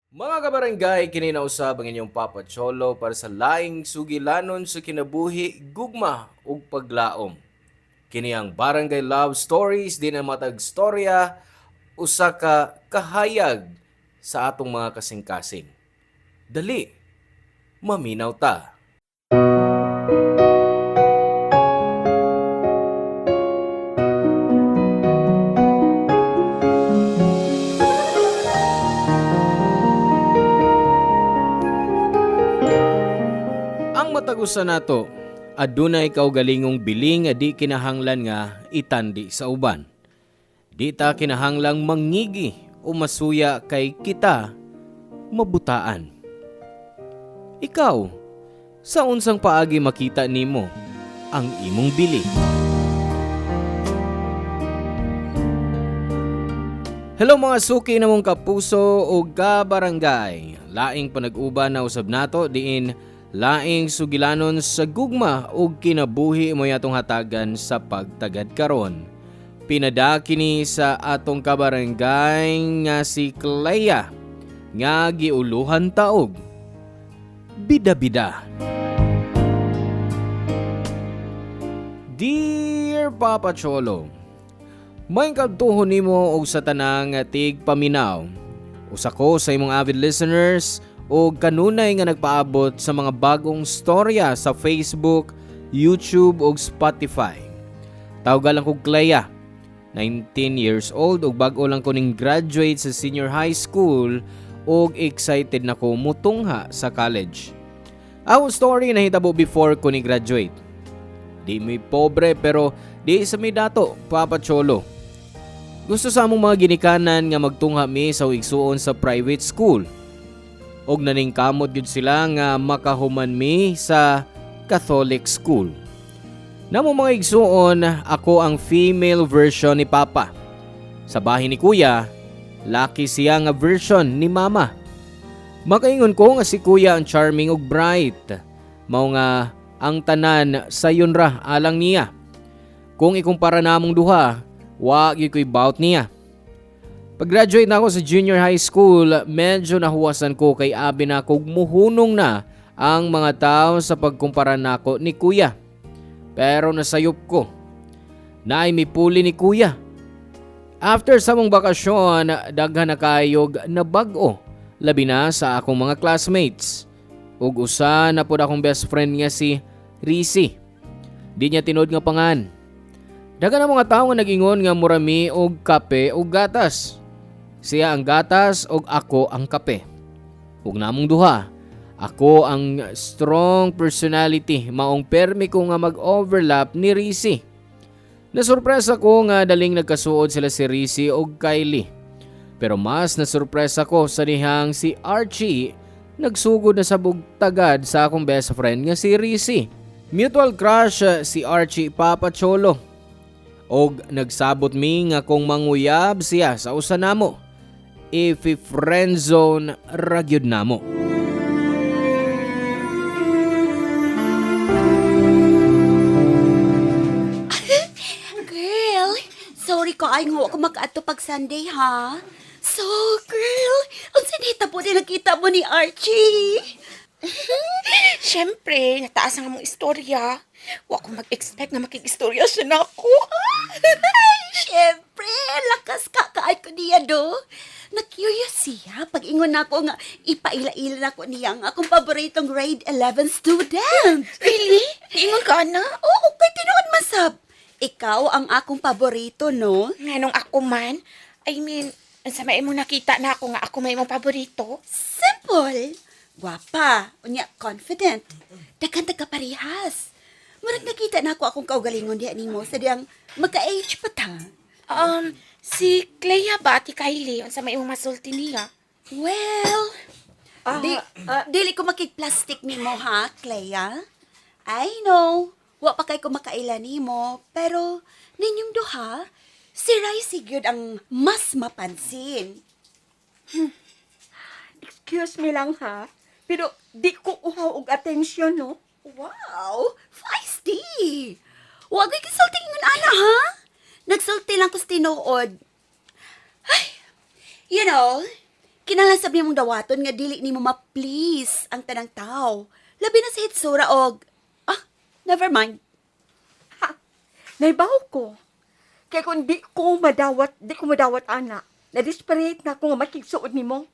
Mga kabarangay, kininausab ang inyong Papa Cholo para sa laing sugilanon sa kinabuhi, gugma ug paglaom. Kini ang Barangay Love Stories din ang matag storya usa ka kahayag sa atong mga kasing-kasing. Dali, maminaw ta. Ang matagusa nato, adunay kaugalingong biling nga di kinahanglan nga itandi sa uban. Di ta kinahanglang mangigi o masuya kay kita mabutaan. Ikaw, sa unsang paagi makita nimo ang imong bili? Hello mga suki namong kapuso o kabarangay. Laing panag-uban na usab nato diin laing sugilanon sa gugma o kinabuhi mo yatong hatagan sa pagtagad karon. Pinadaki ni sa atong kabarangay nga si Clea nga giuluhan taog. Bida-bida. Dear Papa Cholo, may kadtuhon nimo og sa tanang tig paminaw. Usa ko sa imong avid listeners o kanunay nga nagpaabot sa mga bagong storya sa Facebook, YouTube ug Spotify. Tawag lang ko Clea, 19 years old ug bag-o lang ko ning graduate sa senior high school ug excited na ko mutungha sa college. Ang story na hitabo before ko ni graduate. Di may pobre pero di sa may dato, Papa Cholo. Gusto sa among mga ginikanan nga magtungha mi sa igsuon sa private school. Og naning kamot gyud sila nga makahuman mi sa Catholic school. Namo mga igsuon, ako ang female version ni Papa. Sa bahin ni Kuya, laki siya nga version ni Mama. Makaingon ko nga si Kuya ang charming ug bright. Mao nga ang tanan sayon ra alang niya. Kung ikumpara namong duha, wa gyud ko'y bout niya. Pag-graduate na ako sa junior high school, medyo nahuwasan ko kay abi na kog muhunong na ang mga tao sa pagkumpara nako ni Kuya. Pero nasayop ko. Naay mi puli ni Kuya. After sa mong bakasyon, daghan na kayog na bag-o, labi na sa akong mga classmates. Ug usa na pud akong best friend nga si Risi. Di niya tinod nga pangan. Dagan ang mga tao nga nag-ingon nga murami og kape og gatas. Siya ang gatas og ako ang kape. Ug namong duha, ako ang strong personality, maong permi ko nga mag-overlap ni Risi. Nasurpresa ko nga daling nagkasuod sila si Risi og Kylie. Pero mas nasurpresa ko sa dihang si Archie nagsugod na sa bugtagad sa akong best friend nga si Risi. Mutual crush si Archie, Papa Cholo. Og nagsabot mi nga kung manguyab siya sa usa namo, if friendzone ra gyud namo. Girl, sorry ko ay nga ako makaato pag Sunday, ha? So, girl, ang sinita po din nakita mo ni Archie. Siyempre, nataas ang among istorya. Wa ko mag-expect na makikistorya siya na ako. Siyempre, lakas ka kaay ko niya, do. Na-curious siya pag ingon ako nga ipaila-ila na ko niya ang akong paboritong grade 11 student. Really? Ingon ka na? Oo, kay tinuod masab. Ikaw ang akong paborito, no? Nganong ako man? I mean, sa may mo nakita na ako nga ako may mong paborito. Simple. Gwapa. Unya, confident. Dagan taga parehas. Murag nakita na ako akong kaugalingon diha nimo sa diyang magka-age pa ta. Si Clea ba, Ate Kylie? Sa may mong masulti niya? Well, dili ko makig-plastic nimo ha, Clea. I know, wa pa kay ko makaila nimo, pero ninyong duha, si Ricey gyud ang mas mapansin. Excuse me lang ha, pero di ko uhaw og atensyon, no? Wow, feisty! Huwag ko'y kisulting ngun ana, ha? Nagsulti lang ko sa tinuod. Ay, you know, Kinahanglan sabi mong dawaton nga dili nimo ma-please ang tanang tao. Labi na sa hitsura og never mind. Naibaw ko. Kaya kung di ko madawat, ana. Na-desperate na ako nga makigsuod nimo.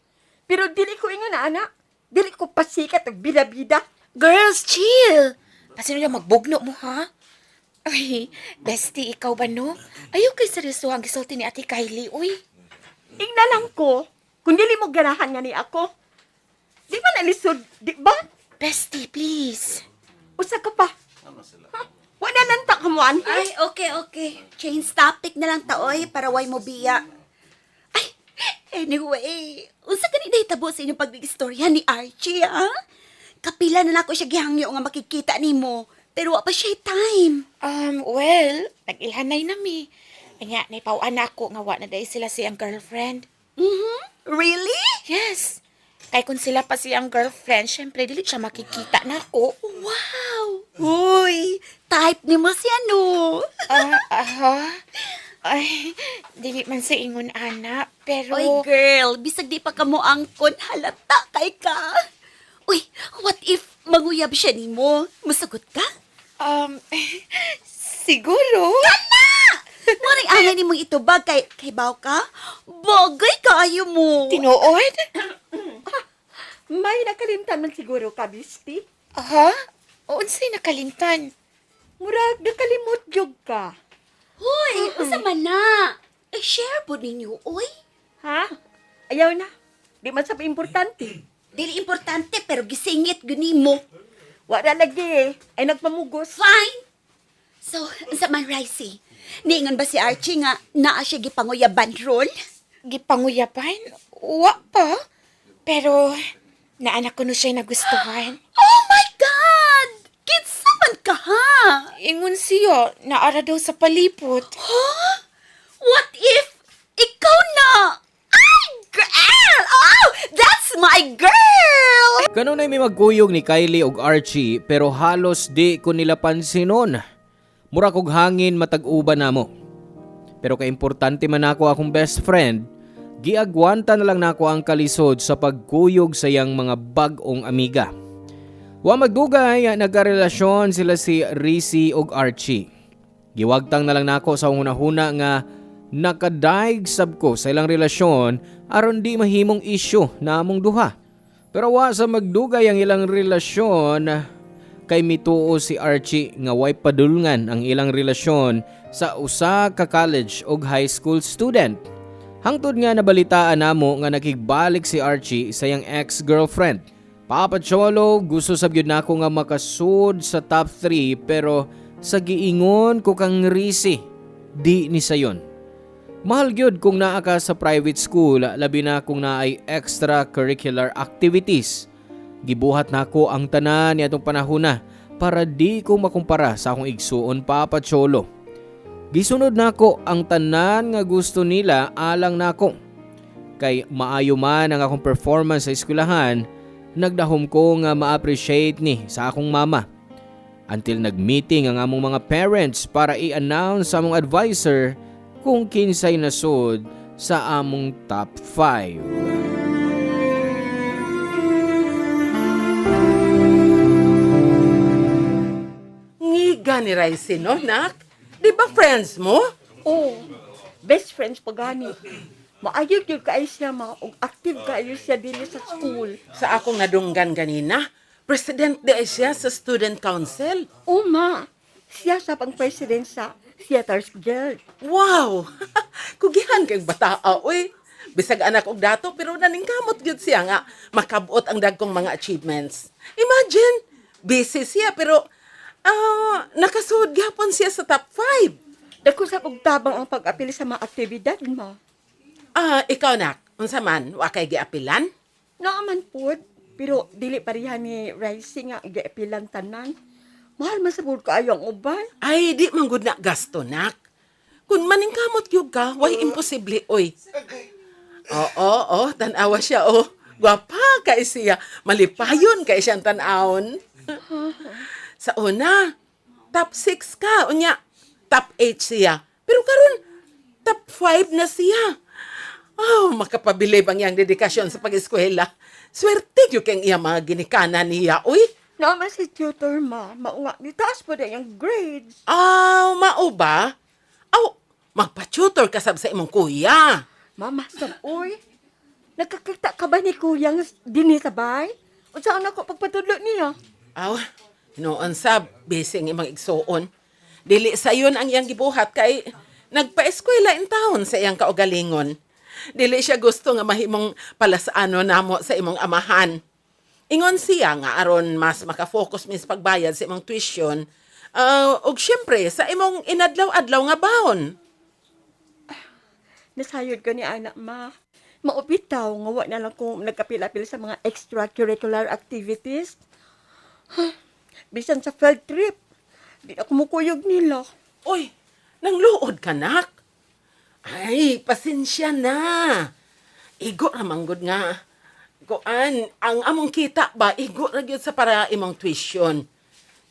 Pero dili ko ingon na, ana. Dili ko pasikat og bida-bida. Girls, chill. Pasino na magbugno mo, ha? Ay, bestie, ikaw ba, no? Ayaw kay seryoso ang gisulti ni Ate Kylie, uy. Ingna lang ko. Kung dili mo ganahan nga ni ako. Di ba nalisod, di ba? Bestie, please. Usa ka pa. Ha? Wala nang takamuan. Ay, okay. Change topic na lang taoy para way mo biya. Ay, anyway, unsa ka ni nahitabo sa inyong pag-istorya ni Archie, ha? Kapila na nako siya gihangyo nga makikita nimo, pero wa pa siya time. Well, nag-ilhanay nami. Kanya, naipawaan na ako nga wa na dahil sila siyang girlfriend. Really? Yes. Kaya kung sila pa siyang girlfriend, syempre, dili siya makikita na ako. Wow! Uy, type ni mo siya, no? Ay, dili man sa ingon, ana. Pero, Oy, girl, bisag di pa ka mo angkon, halata kay ka. Uy, what if manguyab siya ni mo? Masagot ka? siguro. Maring angay ni mong itubag kay baw ka? Bagay kaayo mo. Tinuod? May nakalimtan man siguro ka, Bisti. Aha? Unsay nakalimtan? Murag nakalimot jog ka. Hoy, usa man na. Share po ninyo, oy. Ha? Ayaw na. Di man sabi importante. Dili importante pero gisingit guni mo. Wala lagi ay nagpamugos. Fine. So, sa man Ricey, niingon ba si Archie nga naa siya gipanguyaban ron? Gipanguyapan? Wa pa. Pero, naanak ko no siya nagustuhan. Oh my God! Kinsa man ka ha? Ingon siya, naara daw sa palipot. Huh? What if ikaw na? Ay, girl! Oh, that's my girl! Kanunay may magkuyog ni Kylie og Archie pero halos di ko nila pansinon. Mura kog hangin matag-uban namo. Pero kaimportante man ako akong best friend, giagwanta na lang nako ang kalisod sa pagkuyog sa iyang mga bag-ong amiga. Wa magdugay nagkarelasyon sila si Risi og Archie. Giwagtang na lang nako sa hunahuna nga nakadaig sab ko sa ilang relasyon aron di mahimong isyu na among duha. Pero wa sa magdugay ang ilang relasyon kay mituo si Archie nga way padulngan ang ilang relasyon sa usa ka college og high school student. Hangtod nga nabalitaan namo nga nakigbalik si Archie sa iyang ex-girlfriend. Papa Cholo, gusto sab gyud nako nga makasud sa top 3 pero sa giingon ko kang Risi, di ni sayon. Mahal gyud kung naa ka sa private school, labi na kung naay extracurricular activities. Gibuhat nako ang tanan niadtong panahona para di ko makumpara sa akong igsuon Papa Cholo. Gisunod nako ang tanan nga gusto nila alang nako. Kay maayo man ang akong performance sa eskwelahan, nagdahom ko nga ma-appreciate ni sa akong mama. Until nag-meeting ang among mga parents para i-announce sa among advisor kung kinsay nasod sa among top 5. Ngiga ni Ricey, no, nak? Di ba friends mo? Oh, best friends pa gani. Maayog yung kayo siya ug active kayo siya dili sa school. Sa akong nadunggan ganina, president di ay siya sa student council. Oh, ma. Siya sa pang-president sa Theaters Guild. Wow! Kugihan kay bata, uy. Bisag anak og dato, pero naningkamot gyud siya nga makabuot ang dagkong mga achievements. Imagine, busy siya, pero nakasud gyapon siya sa top 5. Dako sa pagtabang ang pag-apil sa mga aktibidad, ma. Ikaw nak, unsa man, wa kay giapilan? Naaman po, pero dili parihan ni Rising nga giapilan tanan. Mahal man sa bud kaayo ang uban. Ay, di man gud na gasto, nak. Kung maningkamot gyud ka, way imposible, oy. Oo, tanawa siya, oh. Gwapa kay siya. Malipayon kay siyang tanawon. Sa una, top 6 ka, unya. Top 8 siya. Pero karon top 5 na siya. Oh, makapabilib ang iyang dedikasyon sa pag-eskwela. Swerte yung kang iya mga ginikanan niya, uy. Naman si tutor, ma. Maunga, nitaas po na yung grades. Mao ba? Aw, magpa-tutor ka sab sa imong kuya. Mama, uy. Nagkakita ka ba ni Kuyang din sa bay? O saan ako pagpatudlo niya? Aw, noon sab, busy ang imong igsuon. Dili sa yun ang iyang gibuhat kay nagpa-eskwela in taon sa iyang kaugalingon. Dili siya gusto nga mahimong palasano namo sa imong amahan. Ingon siya nga aron mas makafocus mis pagbayad sa imong tuition. Ug syempre sa imong inadlaw-adlaw nga baon. Nasayod ko ni anak, ma. Maupitaw nga wa na lang kung nagkapila-pila sa mga extracurricular activities. Bisan sa field trip, di ako mukuyog nila. Uy, nangluod ka nak? Ay, pasensya na. Igo ramang gud nga. Kuan, ang among kita ba, igo ra gyud sa para imong tuition.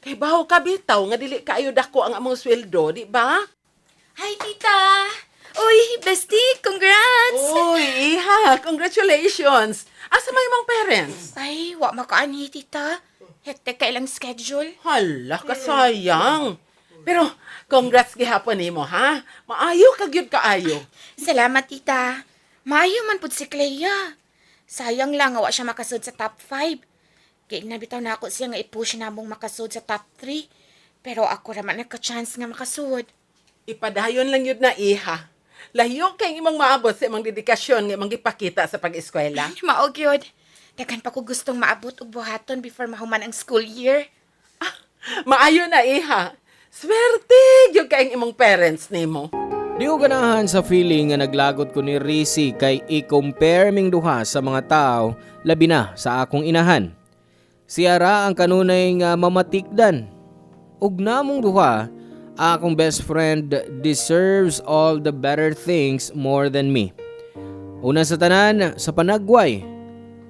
Kay baho ka bitaw nga dili kaayo dako ang among sweldo, di ba? Hi, tita! Uy, bestie, congrats! Uy, iha, congratulations. Asa may imong parents? Ay, wa makaani, tita. Hektek ka ilang schedule. Hala, kasayang. Pero, congrats gihapon nimo ha? Maayo ka gyud kaayo. Salamat, tita. Maayo man pud si Clea. Sayang lang nga wa siya makasud sa top 5. Kaya nabitaw na ako siya nga i-push na mong makasud sa top 3. Pero ako raman nagka-chance nga makasud. Ipadayon lang yun na iha. Layo kay imong maabot sa imong dedikasyon nga imong gipakita sa pag-eskwela. Mao gyud. Daghan pa ko gustong maabot og buhaton before mahuman ang school year. Maayo na iha. Swerte gyud kay imong parents nimo. Di ko ganahan sa feeling nga naglagot ko ni Rizzy kay i-compare ming duha sa mga tao, labi na sa akong inahan. Siya ra ang kanunay nga mamatikdan. Ug namong duha, akong best friend deserves all the better things more than me. Una sa tanan, sa panagway.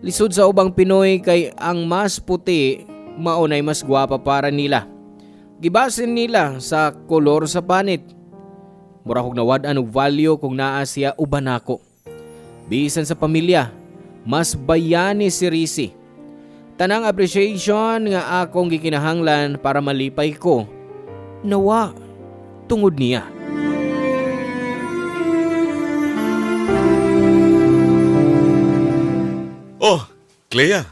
Lisod sa ubang Pinoy kay ang mas puti, maunay mas gwapa para nila. Gibasin nila sa kolor sa panit. Mura kog nawad-an og value kung naa siya uban ako. Bisan sa pamilya, mas bayani si Rizzy. Tanang appreciation nga akong gikinahanglan para malipay ko. Nawa, tungod niya. Oh, Clea.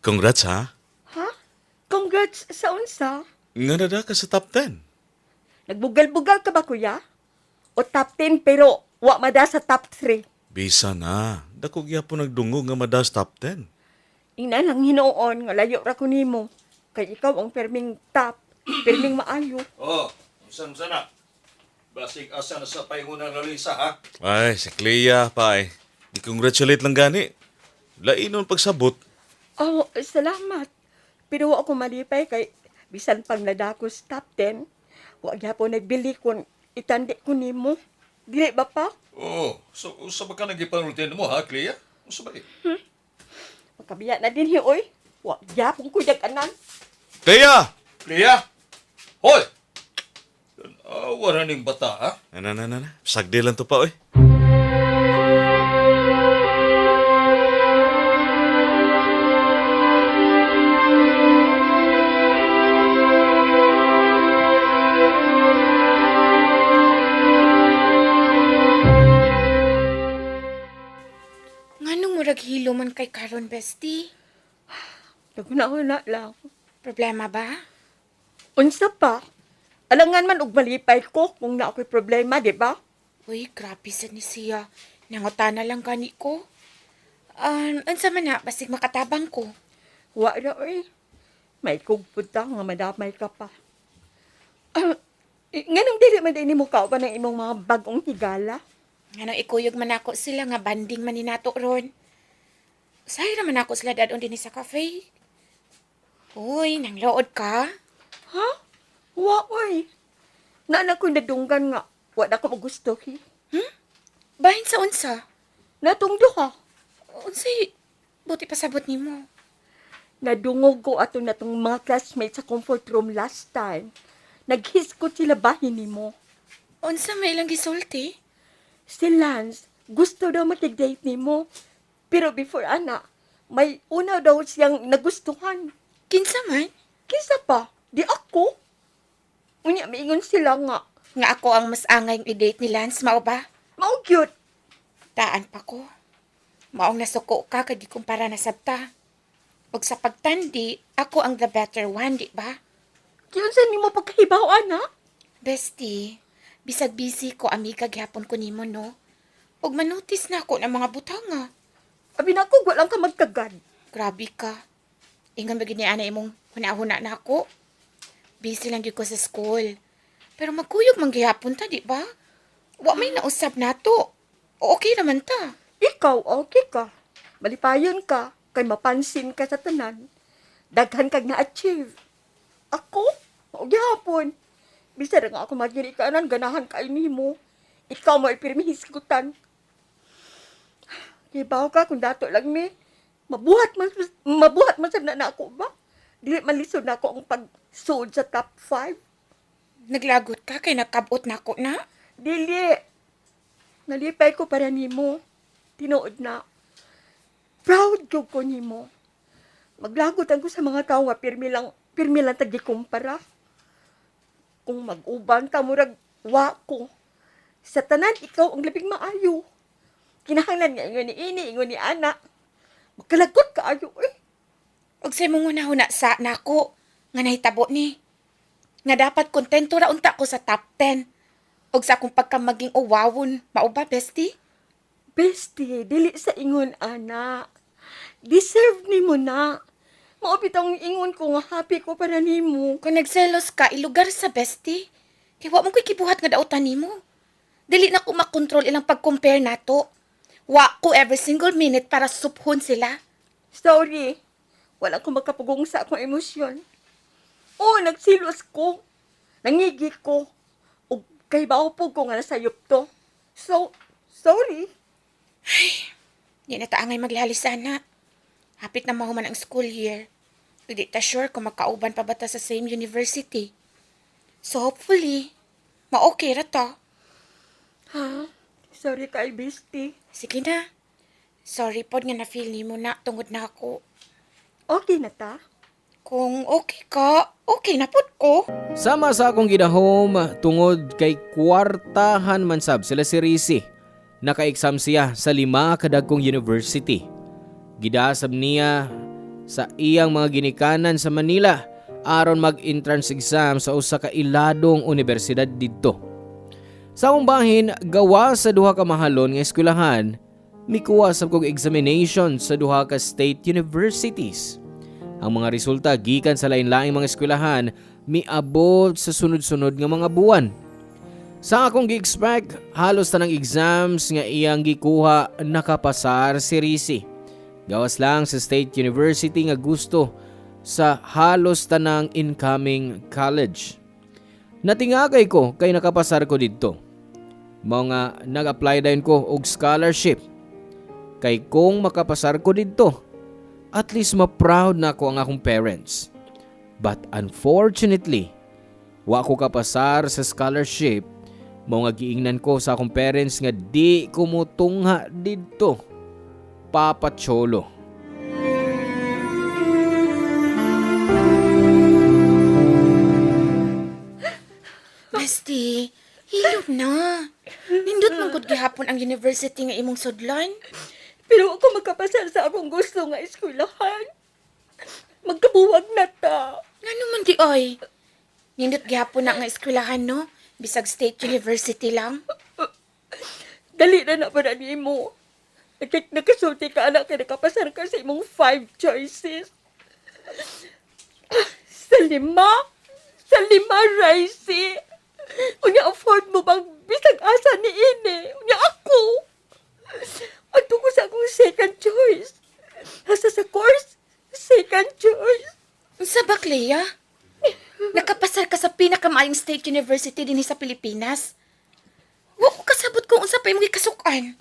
Congrats ha. Ha? Congrats sa unsa? Nga nada ka sa top 10. Nagbugal-bugal ka ba, kuya? O top 10 pero wa mada sa top 3? Bisa na. Dako gyapon nagdungog nga madas top 10. Ina lang hinuon nga layo ra ko nimo. Kay ikaw ang perming top, perming maayo. Oh, saan sana? Basig asa na sa paingunan ng Lisa, ha? Ay, si Clea pa eh. Di-congratulate lang gani. Lainon pagsabot. Oh, salamat. Pero wa ako malipay kay bisan pang nadakos top 10, wa gyapon nagbili kun itandi ko nimo. Dili ba pa? Oh, so sa ba ka nagipanulutin mo, ha, Clea? Sa ba eh? Makabiya na din oy. Wa gyapon ko daganan. Clea! Clea! Hoy! Wala ning bata, ha? Na. Sagdi lang to pa, oy. Nganong murag hilo man kay karon, bestie? Naguna-una lang. Problema ba? Unsa pa? Alangan man og malipay ko kung na ako'y problema, di ba? Uy, grabe sa ni siya. Nangutana lang gani ko. Unsa man na, basig makatabang ko. Wa na oy. May kugpunta nga madamay ka pa. Nganong dili man din mo kauban ng imong mga bagong higala? Nga ikuyog man ako sila nga banding man ni nato ron. Usahay naman ako sila dadon din sa cafe. Uy, nanglood ka? Ha? Wa oy. Naanak ko nadunggan nga. Wa na ko magustuhi. Bahin sa unsa? Natungdo ka. Unsay, buti pasabot ni mo. Nadungog ko ato natong mga classmates sa comfort room last time. Naghiskot sila bahin ni mo. Unsa may ilang gisulti? Si Lance, gusto daw makig-date nimo. Pero before ana, may una daw siyang nagustuhan. Kinsa man? Kisa pa, di ako. Unya, maingon sila nga. Nga ako ang mas angay i-date ni Lance, mao ba? Mao cute. Taan pa ko. Maong nasuko ka kay di kumpara na sabta. Og sa pagtandi, ako ang the better one, di ba? Kiyunsa nimo pagkahibaw, ana? Bestie, bisag busy ko amiga gihapon ko nimo no. Og manotis na ako ng mga butanga. Abi na ako, walang ka magkagad. Grabe ka. Ingon ba gini ana imong huna-huna na ako? Busy lang gyud ko sa school. Pero magkuyog man gihapon ta, di ba? Wa may nausab nato. O okay naman ta. Ikaw, okay ka. Malipayon ka, kay mapansin ka sa tanan. Daghan kag na-achieve. Ako, magyapon. Bisa na nga ako magirikanan, ganahan kay nimo. Ikaw mo ipirmihiskutan. Kibaw ka kung dato lang mi. Mabuhat man sad na ako ba? Dili malisod na ako ang pagsuod sa top 5. Naglagot ka kay nakabot na ako na. Dili. Nalipay ko para nimo. Tinuod na. Proud ko nimo. Maglagot ako sa mga tao nga pirmi lang tagikumpara. Kung mag-uban ka murag wa ko. Sa tanan ikaw ang labing maayo. Kinahanglan nga ingon ni ini, ingon ni ana. Magkalagot ka ayo eh. Og sa mong una sa nako nga nahitabo ni. Nga dapat kontento ra unta ko sa top 10. Og sa akong pagkamaging uwawon, mao ba bestie? Bestie, dili sa ingon ana. Deserve nimo na. Mao bitong ingon ko nga happy ko para nimo. Kung nagselos ka, ilugar sa bestie. Kaya wa mo ko'y kibuhat nga dautan nimo. Dili na ko makontrol ilang pag-compare nato. Wa ko every single minute para suphon sila. Sorry. Wala ko makapugong sa akong emosyon. Oo, nagsilos ko. Nangigi ko. O kay baupog ko nga nasayop to. So, sorry. Di na taangay maglihalisana. Hapit na mahuman ang school year. Hindi ta sure kung makauban pa ba ta sa same university. So hopefully, ma-okay ra ta. Ha? Sorry kay bestie. Sige na. Sorry pod nga na-feel ni mo na tungod na ako. Okay na ta? Kung okay ka, okay na pod ko. Sama sa akong ginahom tungod kay kwartahan man sab sila si Rizzy. Naka-exam siya sa 5 kadagkong university. Gidasab niya sa iyang mga ginikanan sa Manila aron mag-entrance exam sa usa ka iladong universidad didto. Sa akong bahin, gawa sa duha ka mahalon nga eskwelahan, mikuha sab kog examination sa duha ka state universities. Ang mga resulta gikan sa lain-laing mga eskwelahan miabot sa sunod-sunod nga mga buwan. Sa akong gi-expect, halos tanang exams nga iyang gikuha nakapasar si Rizzy. Gawas lang sa State University nga gusto sa halos tanang incoming college. Natingagay ko kay nakapasar ko didto. Mao nga nag-apply din ko og scholarship. Kay kung makapasar ko didto, at least ma-proud na ako ang akong parents. But unfortunately, wa ko kapasar sa scholarship. Mao nga giingnan ko sa akong parents nga di ko motungha didto. Papa Cholo. Bestie, hilom na. Nindot mong gud gihapon ang university nga imong sudlan. Pero ako magkapasal sa akong gusto nga eskwelahan. Magkabuwag na ta. Nga naman di ay. Nindot gihapon na nga eskwelahan no? Bisag state university lang. Dali na para nimo. Nakasulti ka anak kay nakapasar ka sa imong 5 choices. Sa 5, Raisi. Unya afford mo bang bisag asa ni ini? Unya ako. Ato ko sa akong second choice. Asa sa course, second choice. Unsa ba, Clea? Nakapasar ka sa pinakamaayong state university din sa Pilipinas. Wa ko kasabot kung unsa pa imong gikasukan.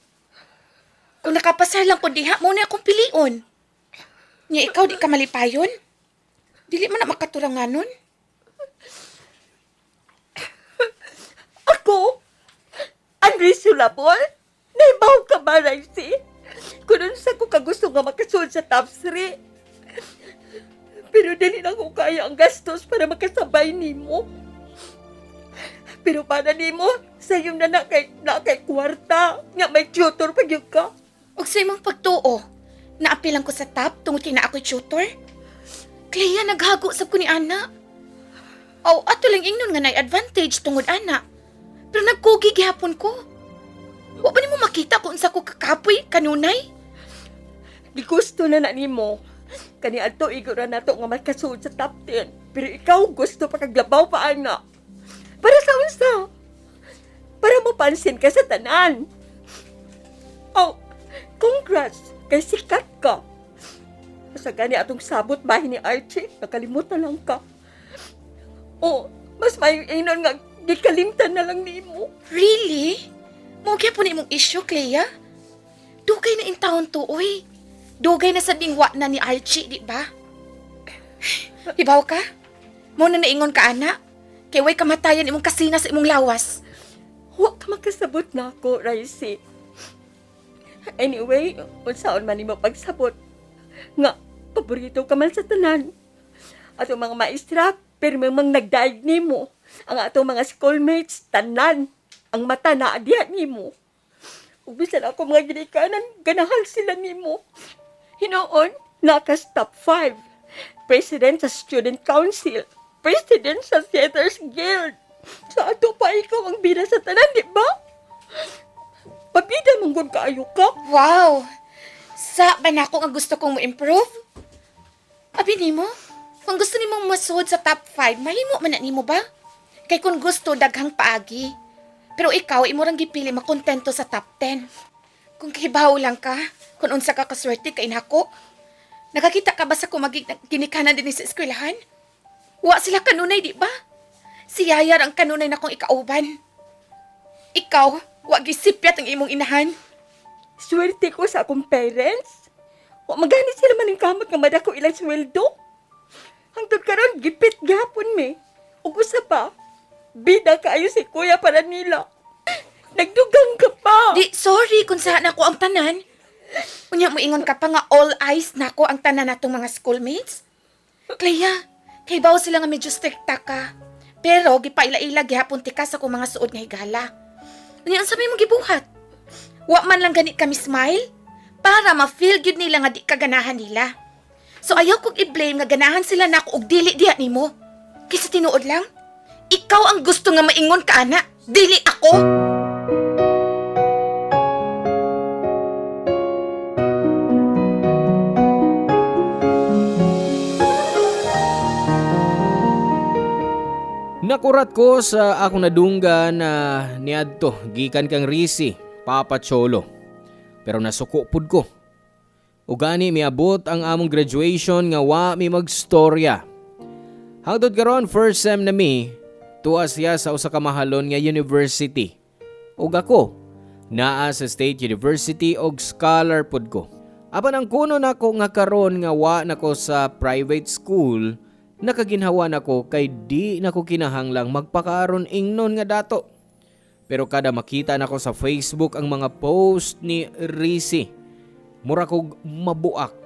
Kung nakapasar lang ko diha, mo na akong pilion. Nya ikaw di ka malipayon? Dili man na makaturanganon. Ako? Unreasonable? Naibaw ka ba, Raisi? Kung sa ko kagusto nga makasunod sa top 3. Pero dili na ko kaya ang gastos para makasabay nimo. Pero para nimo, sayom na kay kwarta, nga may tutor pa gyud ka. Og sa imong pagtuo, naapilang ko sa top tungod kay na ako'y tutor. Clea, naghago sab ko ni ana. Aw, ato lang ingnon nga nay advantage tungod ana. Pero nagkugi gihapon ko. Wa ba nimo makita kung unsa ko kakapoy kanunay? Di gusto na nimo. Kani adto igora nato nga makasuod sa top 10. Pero ikaw gusto pa kaglabaw pa ana. Para sa unsa? Para mapansin ka sa tanan. Oh, congrats! Kay sikat ka. Sa gani atong sabot bahin ni Archie, nakalimutan lang ka. Oh, mas may inon nga gikalimtan na lang nimo. Really? Mo kaya po na imong issue, Clea? Dugay na in taon to, oy. Dugay na sa bingwa na ni Archie, di ba? Ibaw ka? Mo na naingon ka, ana? Kay way kamatayan imong kasina sa imong lawas. Wa ka makasabot na ako, Raisi. Anyway, unsaon man nimo pagsabot. Nga, paborito ka man sa tanan. Atong mga maestra, pero mang nagdaig nimo. Ang atong mga schoolmates, tanan. Ang mata na adihan nimo. Ug bisan ako mga ginikanan, ganahan sila nimo. Hinoon, nakas top 5. President sa Student Council. President sa Theaters Guild. Sa ato pa ikaw ang bida sa tanan, di ba? Pabida mong kaayo ka. Wow! Sa ba na ako nga gusto kong ma-improve? Abi nimo, kung gusto nimong masuod sa top 5, mahimo man na nimo ba? Kay kung gusto, daghang paagi. Pero ikaw, imurang gipili makontento sa top 10. Kung kibaw lang ka, kung unsa ka kaswerte kay nako. Nakakita ka ba sa kumagig ginikanan din sa eskwelahan? Wa sila kanunay, di ba? Si Yayar ang kanunay na kong ikauban. Ikaw, wa gisipyat ang imong inahan. Swerte ko sa akong parents. Wa magani sila maningkamot nga madako ilang sweldo. Hangtod karon gipit gihapon mi. Ug usa pa, bida kaayo si kuya para nila. Nagdugang ka pa. Di, sorry kung saan ako ang tanan. Unya mo ingon ka pa nga all eyes nako ang tanan natong mga schoolmates. Clea, kay bawo sila nga medyo strikta ka. Pero gipaila-ila gihapon ti ka sa kung mga suod nga higala. Unya ang sabi mo gibuhat. Wa man lang gani kami smile para ma-feel good nila nga di kaganahan nila. So ayaw kong i-blame nga ganahan sila nako og dili diha nimo. Kaysa tinuod lang, ikaw ang gusto nga maingon ka ana, dili ako. Nakurat ko sa akong nadunggan na niadto gikan kang Risi, Papa Cholo. Pero nasuko pud ko. Ug gani miabot ang among graduation nga wa mi magstorya. Hangtod karon first sem na mi, tuwa siya sa usa ka mahalon nga university. Ug ako naa sa State University og scholar pud ko. Apan ang kuno nako nga karon nga wa nako sa private school, nakaginhawa nako kay di nako kinahanglang magpakaaron ingnon nga dato. Pero kada makita nako sa Facebook ang mga post ni Risi, murag kog mabuak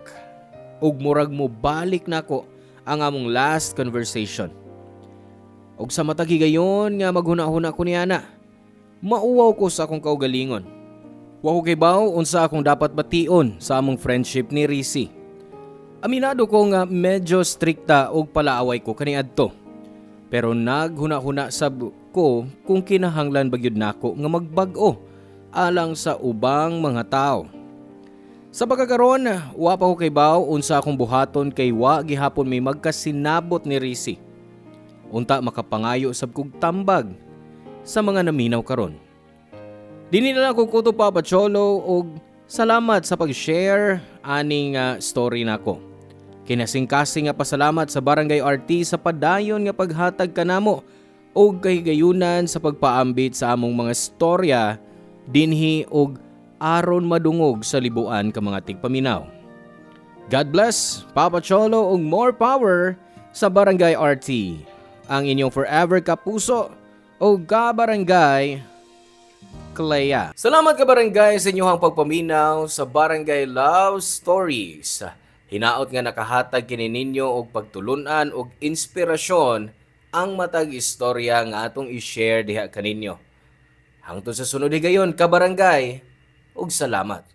ug murag mo balik nako ang among last conversation. Ug sa matag higayon nga maghuna-huna ko niana, mauwaw ko sa akong kaugalingon. Wa ko kaybaw unsa akong dapat bation sa among friendship ni Risi. Aminado ko nga medyo strikta og palaaway ko kaniadto. Pero naghuna-huna sab ko kung kinahanglan ba gyud nako nga magbag-o alang sa ubang mga tao. Sa pagkakaroon, wa pa ko kaybaw unsa akong buhaton kay wa gihapon may magkasinabot ni Risi. Unta makapangayo sab kog tambag sa mga naminaw karon. Dili na lang ko kuto Papa Cholo og salamat sa pag-share aning story nako. Kinasing-kasing nga pasalamat sa Barangay RT sa padayon nga paghatag kanamo og kahigayunan sa pagpaambit sa among mga storya dinhi og aron madungog sa libuan ka mga tigpaminaw. God bless, Papa Cholo, ug more power sa Barangay RT. Ang inyong forever kapuso o kabarangay, Clea. Salamat ka barangay sa inyong pagpaminaw sa Barangay Love Stories. Hinaot nga nakahatag kini ninyo og pagtulunan og inspirasyon ang matag istorya nga atong i-share diha kaninyo. Hangtod sa sunod higayon ka barangay ug salamat.